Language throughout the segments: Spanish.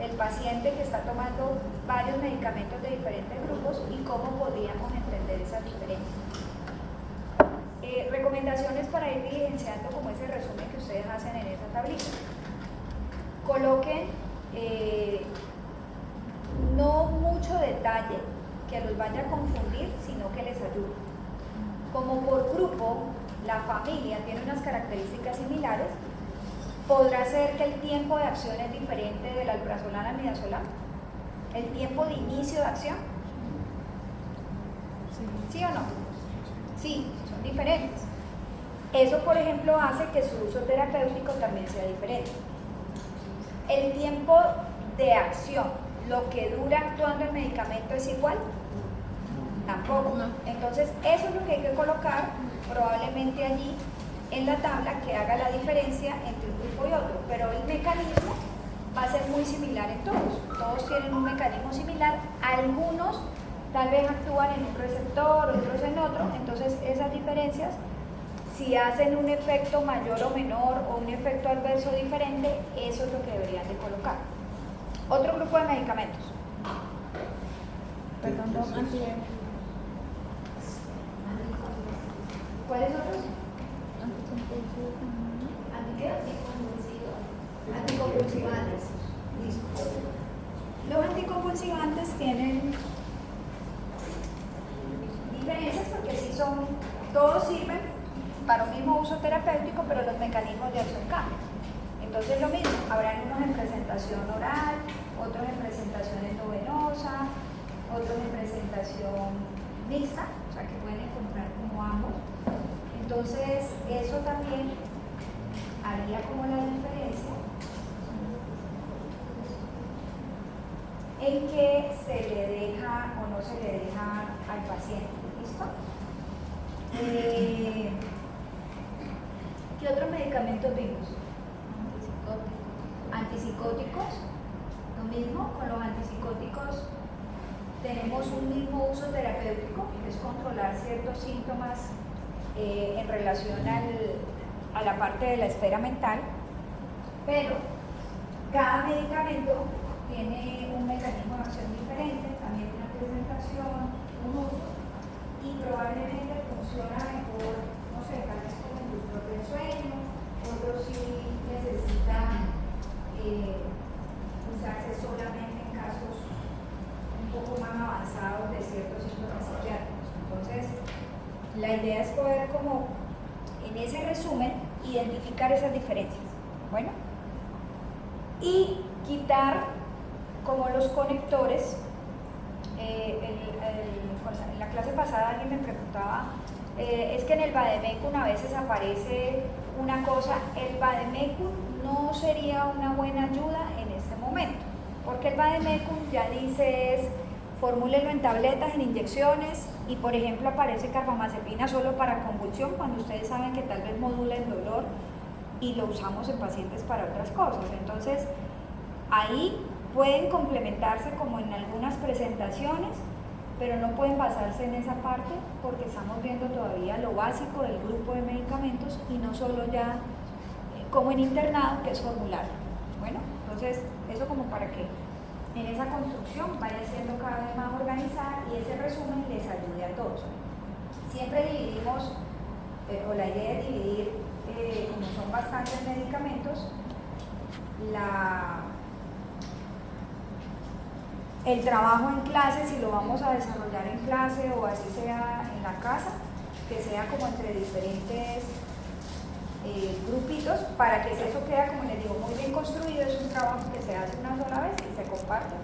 del paciente que está tomando varios medicamentos de diferentes grupos y cómo podríamos entender esas diferencias. Recomendaciones para ir diligenciando como ese resumen que ustedes hacen en esa tablita. Coloquen no mucho detalle que los vaya a confundir, sino que les ayude. Como por grupo la familia tiene unas características similares, podrá ser que el tiempo de acción es diferente del alprazolam al midazolam, el tiempo de inicio de acción, ¿sí o no? Sí, son diferentes. Eso, por ejemplo, hace que su uso terapéutico también sea diferente. El tiempo de acción, lo que dura actuando el medicamento, ¿es igual? Tampoco. Entonces, eso es lo que hay que colocar probablemente allí en la tabla que haga la diferencia entre un grupo y otro, pero el mecanismo va a ser muy similar en todos tienen un mecanismo similar, algunos tal vez actúan en un receptor, otros en otro, entonces esas diferencias, si hacen un efecto mayor o menor o un efecto adverso diferente, eso es lo que deberían de colocar. Otro grupo de medicamentos. Perdón, no, ¿cuáles otros? Anticonvulsivantes. Listo. Los anticonvulsivantes tienen diferencias porque sí son, todos sirven para un mismo uso terapéutico, pero los mecanismos de acción cambian. Entonces lo mismo, habrán unos en presentación oral, otros en presentación endovenosa, otros en presentación mixta, o sea que pueden encontrar como ambos. Entonces eso también haría como la diferencia en que se le deja o no se le deja al paciente. ¿Listo? ¿Qué otros medicamentos vimos? Antipsicóticos. Lo mismo, con los antipsicóticos tenemos un mismo uso terapéutico, que es controlar ciertos síntomas en relación a la parte de la esfera mental, pero cada medicamento tiene un mecanismo de acción diferente, también una presentación, un uso, y probablemente funciona mejor, no sé, tal vez como inductor del sueño, otros sí necesitan usarse solamente en casos un poco más avanzados de ciertos síntomas psiquiátricos. Entonces, la idea es poder como en ese resumen identificar esas diferencias. Bueno, y quitar como los conectores. En la clase pasada alguien me preguntaba, es que en el vademecum a veces aparece una cosa, el vademecum no sería una buena ayuda en este momento, porque el vademecum ya dice es formúlelo en tabletas, en inyecciones, y por ejemplo aparece carbamazepina solo para convulsión, cuando ustedes saben que tal vez modula el dolor y lo usamos en pacientes para otras cosas. Entonces ahí pueden complementarse como en algunas presentaciones, pero no pueden basarse en esa parte porque estamos viendo todavía lo básico del grupo de medicamentos y no solo ya como en internado, que es formular. Bueno, entonces eso como para que en esa construcción vaya siendo cada vez más organizada y ese resumen les ayude a todos. Siempre dividimos, o la idea es dividir, como son bastantes medicamentos, el trabajo en clase, si lo vamos a desarrollar en clase o así sea en la casa, que sea como entre diferentes grupitos, para que eso quede, como les digo, muy bien construido. Es un trabajo que se hace una sola vez y se comparte,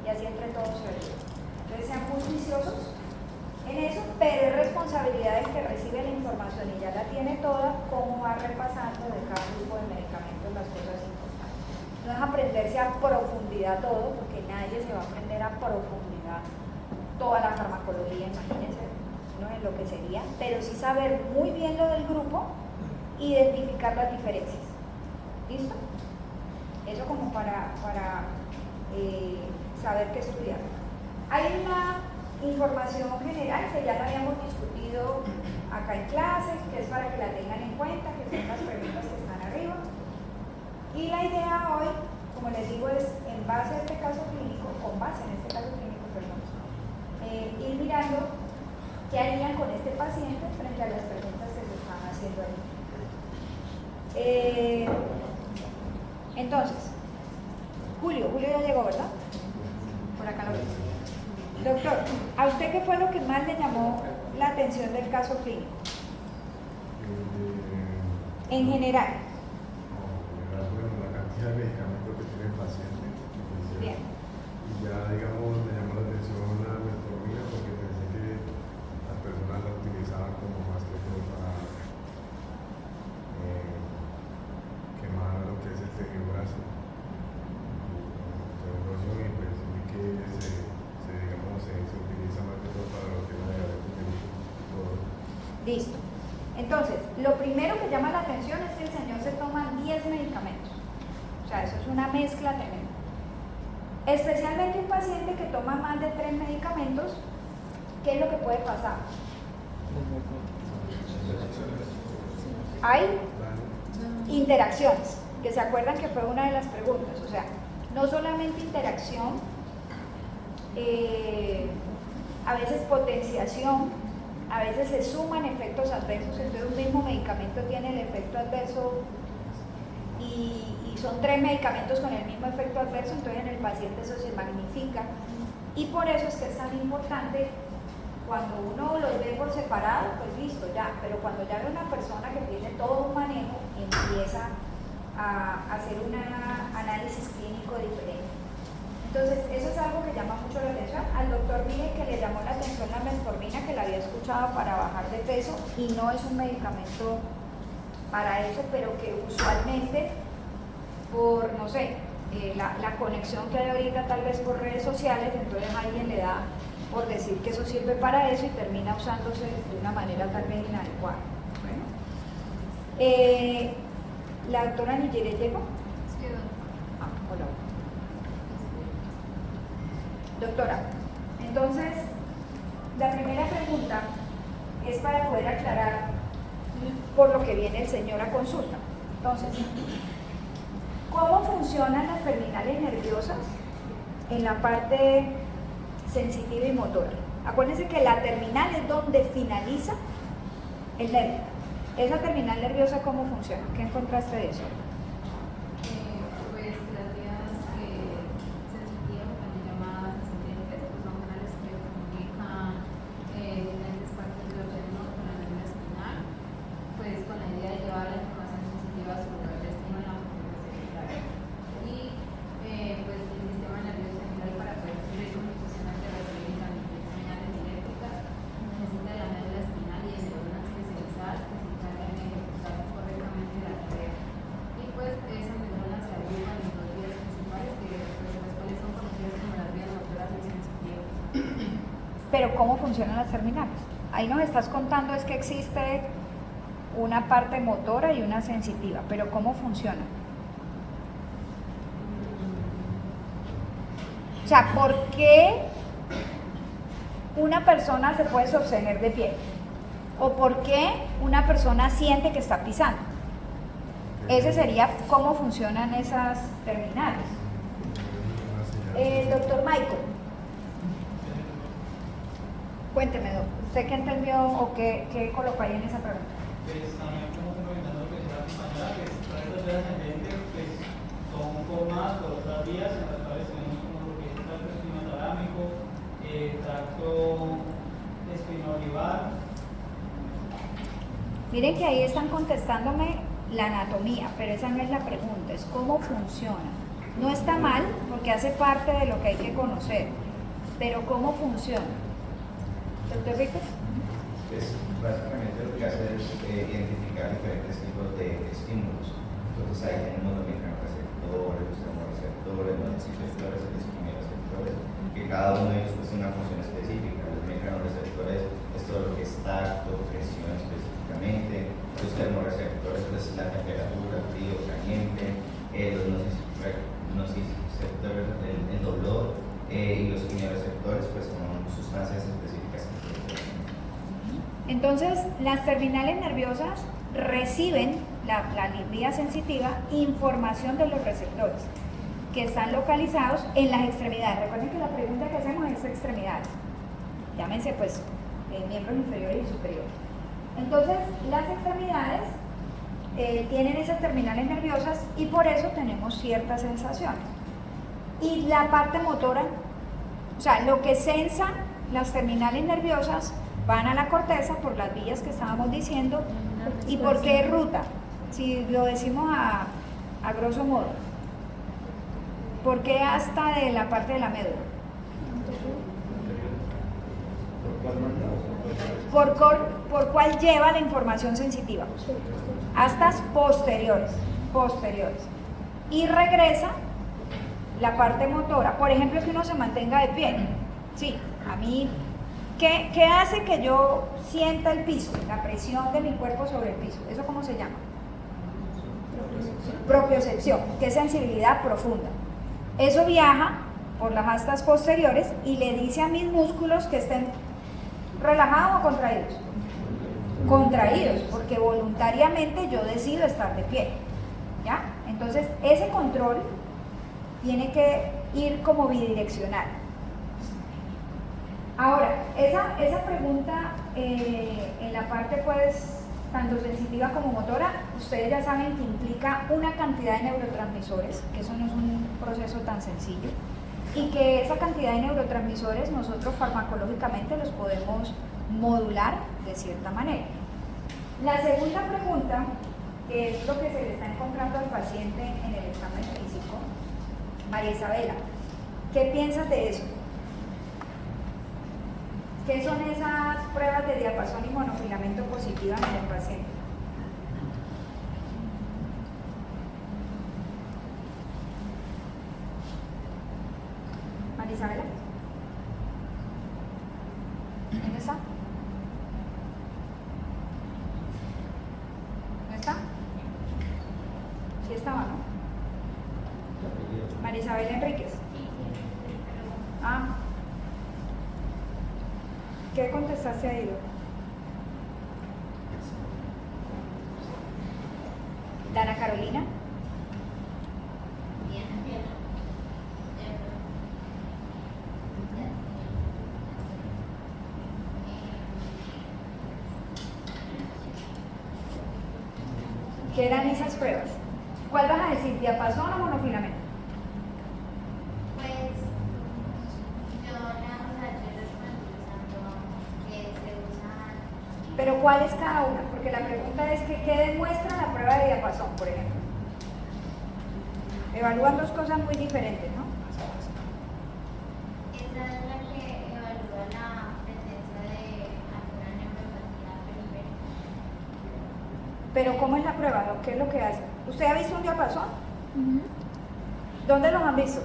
y así entre todos se ayuda. Entonces sean muy juiciosos en eso, pero es responsabilidad del que recibe la información y ya la tiene toda, cómo va repasando de cada grupo de medicamentos las cosas importantes. No es aprenderse a profundidad todo, porque nadie se va a aprender a profundidad toda la farmacología, imagínense, no es lo que sería, pero sí saber muy bien lo del grupo, identificar las diferencias. ¿Listo? Eso como para saber qué estudiar. Hay una información general que ya la habíamos discutido acá en clase, que es para que la tengan en cuenta, que son las preguntas que están arriba. Y la idea hoy, como les digo, es en base a este caso clínico, con base en este caso clínico, perdón, ir mirando qué harían con este paciente frente a las preguntas que se están haciendo ahí. Entonces, Julio ya llegó, ¿verdad? Por acá lo vemos. Doctor, ¿a usted qué fue lo que más le llamó la atención del caso clínico? En general. Bueno, la cantidad de medicamentos que tiene el paciente. Bien. Y ya, digamos, me llamó la atención la metformina porque pensé que las personas la utilizaban como más que todo para quemar lo que es el tejido graso. Y pues vi que se utiliza más que todo para lo que es la diabetes mellitus. Listo. Entonces, lo primero que llama la atención es que el señor se toma 10 medicamentos. O sea, eso es una mezcla tremenda. Especialmente un paciente que toma más de 3 medicamentos, ¿qué es lo que puede pasar? Hay interacciones, que se acuerdan que fue una de las preguntas. O sea, no solamente interacción, a veces potenciación, a veces se suman efectos adversos, entonces un mismo medicamento tiene el efecto adverso y son 3 medicamentos con el mismo efecto adverso, entonces en el paciente eso se magnifica. Y por eso es que es tan importante, cuando uno los ve por separado, pues listo, ya, pero cuando ya ve una persona que tiene todo un manejo, empieza a hacer un análisis clínico diferente. Entonces, eso es algo que llama mucho la atención. Al doctor Miguel que le llamó la atención la metformina, que la había escuchado para bajar de peso, y no es un medicamento para eso, pero que usualmente, por, no sé, la conexión que hay ahorita tal vez por redes sociales, entonces alguien le da por decir que eso sirve para eso y termina usándose de una manera tal vez inadecuada. Bueno. ¿La doctora Nigere llegó? Sí, Hola. Doctora, entonces, la primera pregunta es para poder aclarar por lo que viene el señor a consulta. Entonces, ¿cómo funcionan las terminales nerviosas en la parte sensitiva y motora? Acuérdense que la terminal es donde finaliza el nervio. ¿Esa terminal nerviosa cómo funciona? ¿Qué encontraste de eso? Pues las vías sensitivas, también llamadas ascendentes, pues son canales que comunican diferentes partes del organismo con la médula espinal, pues con la idea de llevar la información sensitiva sobre el destino en la corteza cerebral. Y pues el sistema nervioso central, para poder cumplir su función de recibir y transmitir señales eléctricas, necesita de la médula espinal y de neuronas especializadas que se encargan de ejecutar correctamente la tarea. Y pues esas neuronas se agrupan en 2 vías principales, que pues, las cuales son conocidas como las vías motoras y sensitivas. Pero ¿cómo funcionan las terminales? Ahí nos estás contando es que existe una parte motora y una sensitiva, pero ¿cómo funciona? O sea, ¿por qué una persona se puede sostener de pie? ¿O por qué una persona siente que está pisando? Ese sería cómo funcionan esas terminales. Doctor Michael, cuénteme, ¿usted qué entendió o qué colocó ahí en esa pregunta? Pues también como comentando lo que se la compañera, que estas vías ascendentes pues, son formadas por otras vías en las cuales tenemos como lo que es el tracto espinotalámico, tracto espinoolivar. Miren que ahí están contestándome la anatomía, pero esa no es la pregunta, es cómo funciona. No está mal, porque hace parte de lo que hay que conocer, pero ¿cómo funciona? Doctor Rico. Pues básicamente lo que hace es identificar diferentes tipos de estímulos. Entonces ahí tenemos los mecanorreceptores, los termorreceptores, los nociceptores y los quimioreceptores, que cada uno de ellos pues, tiene una función específica. Los mecanorreceptores es todo lo que es tacto, presión específicamente. Los termorreceptores pues la temperatura, frío, caliente. Los nociceptores el dolor. Y los quimioreceptores pues son sustancias específicas. Entonces, las terminales nerviosas reciben la vía sensitiva información de los receptores. que están localizados en las extremidades. Recuerden que la pregunta que hacemos es extremidades. Llámense pues miembros inferiores y superiores. Entonces, las extremidades tienen esas terminales nerviosas y por eso tenemos ciertas sensaciones. Y la parte motora, o sea, lo que sensan las terminales nerviosas van a la corteza por las vías que estábamos diciendo. ¿Y por qué ruta? Si lo decimos a grosso modo. ¿Por qué hasta de la parte de la médula? ¿Por cuál lleva la información sensitiva? Astas posteriores. Y regresa la parte motora. Por ejemplo, que uno se mantenga de pie. Sí, a mí, ¿qué hace que yo sienta el piso? La presión de mi cuerpo sobre el piso. ¿Eso cómo se llama? Propiocepción, que es sensibilidad profunda. Eso viaja por las astas posteriores y le dice a mis músculos que estén relajados o contraídos. Contraídos, porque voluntariamente yo decido estar de pie. ¿Ya? Entonces, ese control tiene que ir como bidireccional. Ahora, esa pregunta en la parte pues tanto sensitiva como motora, ustedes ya saben que implica una cantidad de neurotransmisores, que eso no es un proceso tan sencillo, y que esa cantidad de neurotransmisores nosotros farmacológicamente los podemos modular de cierta manera. La segunda pregunta, que es lo que se le está encontrando al paciente en el examen físico, María Isabela, ¿qué piensas de eso? ¿Qué son esas pruebas de diapasón y monofilamento positiva en el paciente? María Isabela. ¿Dónde está? ¿No está? Sí estaba, ¿no? María Isabel Enríquez. Ah. ¿Qué contestaste ahí? Dana Carolina. ¿Qué eran esas pruebas? ¿Cuál vas a decir? ¿Diapasón o monofilamento? Pero ¿cuál es cada una? Porque la pregunta es que ¿qué demuestra la prueba de diapasón, por ejemplo? Evalúan dos cosas muy diferentes, ¿no? Esa es la que evalúa la presencia de alguna neuropatía periférica. Pero ¿cómo es la prueba? ¿Qué es lo que hace? ¿Usted ha visto un diapasón? ¿Dónde los han visto?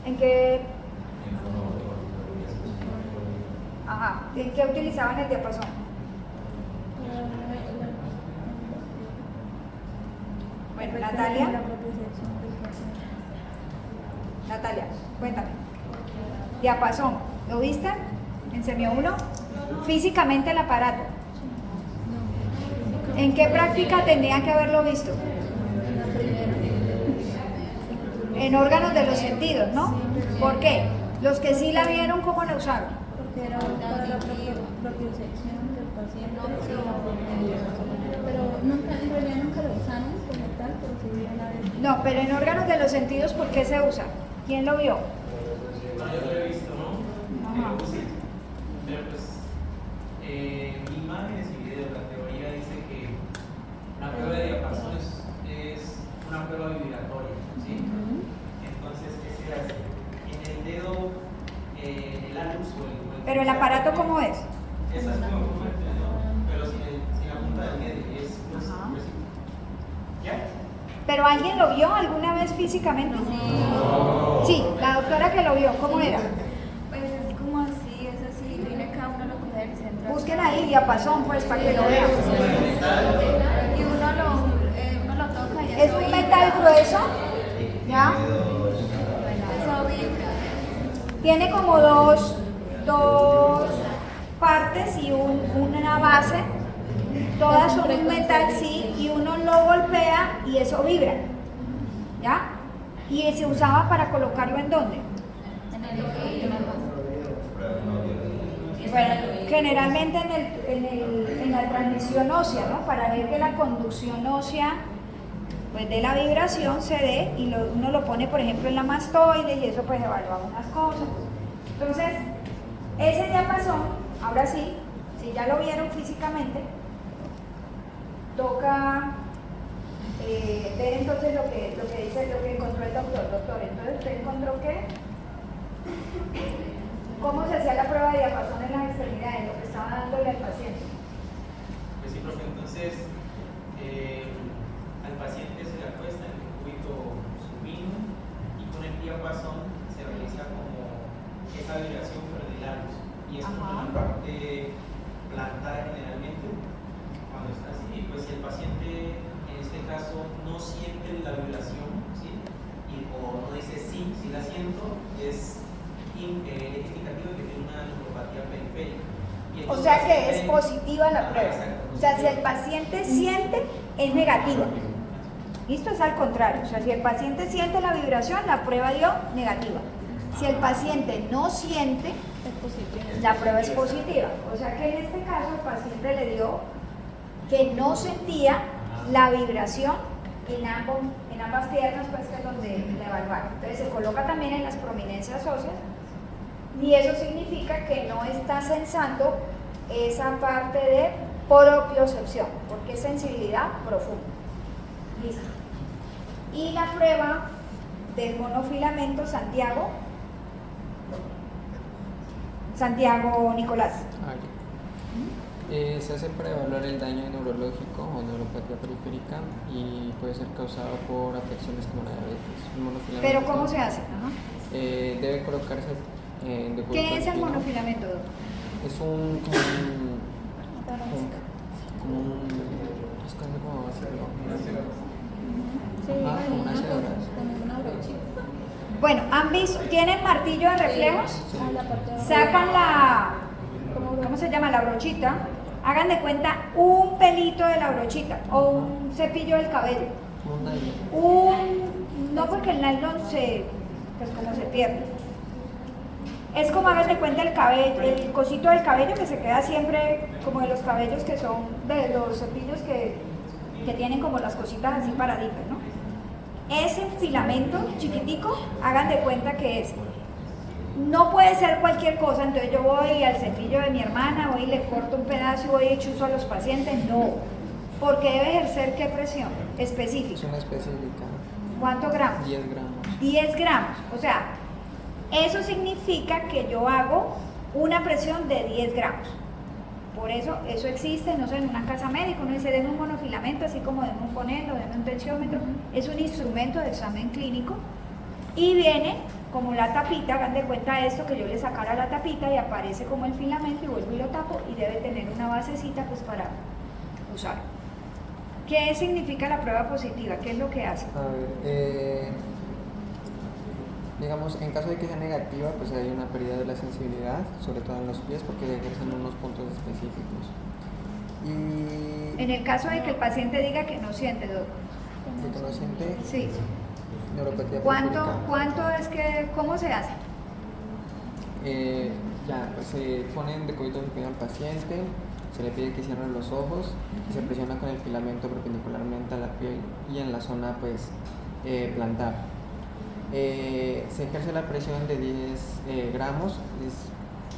¿En qué? Ajá. ¿En qué utilizaban el diapasón? Bueno, Natalia. Natalia, cuéntame. Diapasón, ¿lo viste? En semio 1. Físicamente el aparato. ¿En qué práctica tendrían que haberlo visto? En órganos de los sentidos, ¿no? ¿Por qué? Los que sí la vieron, ¿cómo la usaron? Porque era para la propiocepción del paciente, pero nunca, en realidad nunca lo usaron como tal, pero sí vieron la vez. No, pero en órganos de los sentidos, ¿por qué se usa? ¿Quién lo vio? Yo lo he visto, ¿no? Ajá. Sí. Pero pues, imágenes y videos, la teoría dice que una prueba de diapasón es una prueba vibratoria, ¿sí? Entonces, ¿qué se hace? En el dedo, el alus o el... Pero el aparato, ¿cómo es? Esa es como un pero sin la punta del dedo, es pues, ¿ya? ¿Pero alguien lo vio alguna vez físicamente? Sí, la doctora que lo vio, ¿cómo era? Pues es como así, es así, viene cada uno lo coge del centro. Busquen ahí diapasón, pues, para que lo vean. Y uno lo toca y Es eso un vibra. metal grueso, ¿ya? Eso vibra. Tiene como dos partes y una base. Todas son un metal, sí, y uno lo golpea y eso vibra, ¿ya? ¿Y se usaba para colocarlo en dónde? Bueno, generalmente en la transmisión ósea, ¿no? Para ver que la conducción ósea pues de la vibración se dé, y uno lo pone por ejemplo en la mastoide, y eso pues evalúa unas cosas. Entonces, ese diapasón, ahora sí, si ya lo vieron físicamente, toca ver entonces lo que dice, lo que encontró el doctor. Entonces usted encontró que cómo se hacía la prueba de diapasón en las extremidades, lo que estaba dándole al paciente. Pues sí, profe, entonces al paciente se le acuesta en el cúbito supino y con el diapasón se realiza como esa vibración pero de lados, y es como la parte plantar generalmente cuando está así. Pues si el paciente en este caso no siente la vibración, ¿sí? O no dice sí la siento, es indicativo de que tiene una neuropatía periférica. O sea que es positiva la prueba. O sea, si el paciente siente, es negativa. Esto es al contrario. O sea, si el paciente siente la vibración, la prueba dio negativa. Si el paciente no siente, la prueba es positiva. O sea que en este caso el paciente le dio que no sentía la vibración en ambas piernas, pues que es donde le evaluaron. Entonces se coloca también en las prominencias óseas, y eso significa que no está sensando esa parte de propiocepción, porque es sensibilidad profunda. Listo. Y la prueba del monofilamento Santiago Nicolás. Se hace para evaluar el daño neurológico o neuropatía periférica, y puede ser causado por afecciones como la diabetes. ¿Pero cómo se hace? Debe colocarse de ¿Qué es el monofilamento? Es un ¿cómo decirlo? Como unas hebras. Bueno, ¿han visto? ¿Tienen martillo de reflejos? Sacan la, ¿cómo se llama? La brochita. Hagan de cuenta un pelito de la brochita o un cepillo del cabello. No, porque el nylon pues como se pierde. Es como hagan de cuenta el cabello, el cosito del cabello que se queda siempre como de los cabellos que son de los cepillos que tienen como las cositas así paraditas, ¿no? Ese filamento chiquitico, hagan de cuenta que es. No puede ser cualquier cosa, entonces yo voy al cepillo de mi hermana, voy y le corto un pedazo y voy y chuzo a los pacientes. No, porque debe ejercer ¿qué presión? Específica. Es una específica. ¿Cuántos gramos? 10 gramos. 10 gramos, o sea, eso significa que yo hago una presión de 10 gramos. Por eso existe, no sé, en una casa médica, uno dice, denme un monofilamento, así como denme un fonendo, denme un tensiómetro. Es un instrumento de examen clínico y viene como la tapita, hagan de cuenta esto, que yo le sacara la tapita y aparece como el filamento y vuelvo y lo tapo, y debe tener una basecita pues para usar. ¿Qué significa la prueba positiva? ¿Qué es lo que hace? A ver, digamos, en caso de que sea negativa, pues hay una pérdida de la sensibilidad, sobre todo en los pies, porque ejercen unos puntos específicos. Y en el caso de que el paciente diga que no siente, doctor. ¿Que no siente? Sí. Neuropatía ¿Cuánto es que, cómo se hace? Pues se ponen de cúbito supino al paciente, se le pide que cierre los ojos y se presiona con el filamento perpendicularmente a la piel y en la zona pues plantar. Se ejerce la presión de 10 gramos, es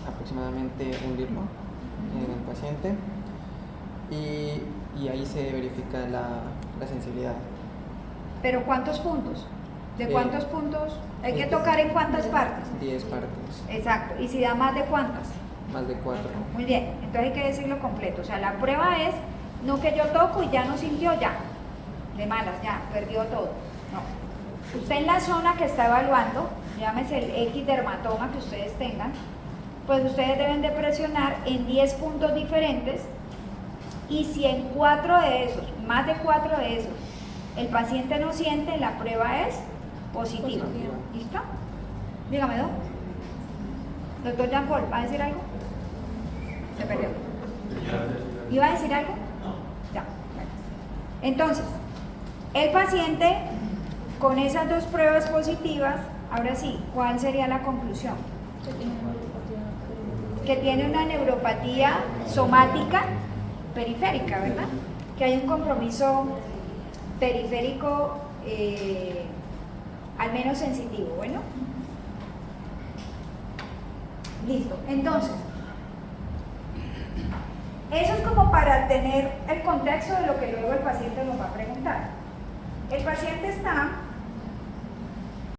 aproximadamente 1 litro en el paciente, y ahí se verifica la sensibilidad. ¿Pero cuántos puntos? ¿De cuántos puntos? ¿Hay que tocar en cuántas partes? 10 partes. Exacto. ¿Y si da más de cuántas? Más de 4. Muy bien, entonces hay que decirlo completo. O sea, la prueba es no que yo toco y ya no sintió, ya. De malas, ya, perdió todo. No. Usted en la zona que está evaluando, llámese el X dermatoma que ustedes tengan, pues ustedes deben de presionar en 10 puntos diferentes, y si en 4 de esos, más de 4 de esos, el paciente no siente, la prueba es positiva. ¿Listo? Dígame, doctor Jean Paul, ¿va a decir algo? Se perdió. ¿Iba a decir algo? Ya. Bueno. Entonces, el paciente Con esas dos pruebas positivas, ahora sí, ¿cuál sería la conclusión? Que tiene una neuropatía somática periférica, ¿verdad? Que hay un compromiso periférico, al menos sensitivo. Bueno, listo. Entonces, eso es como para tener el contexto de lo que luego el paciente nos va a preguntar. El paciente está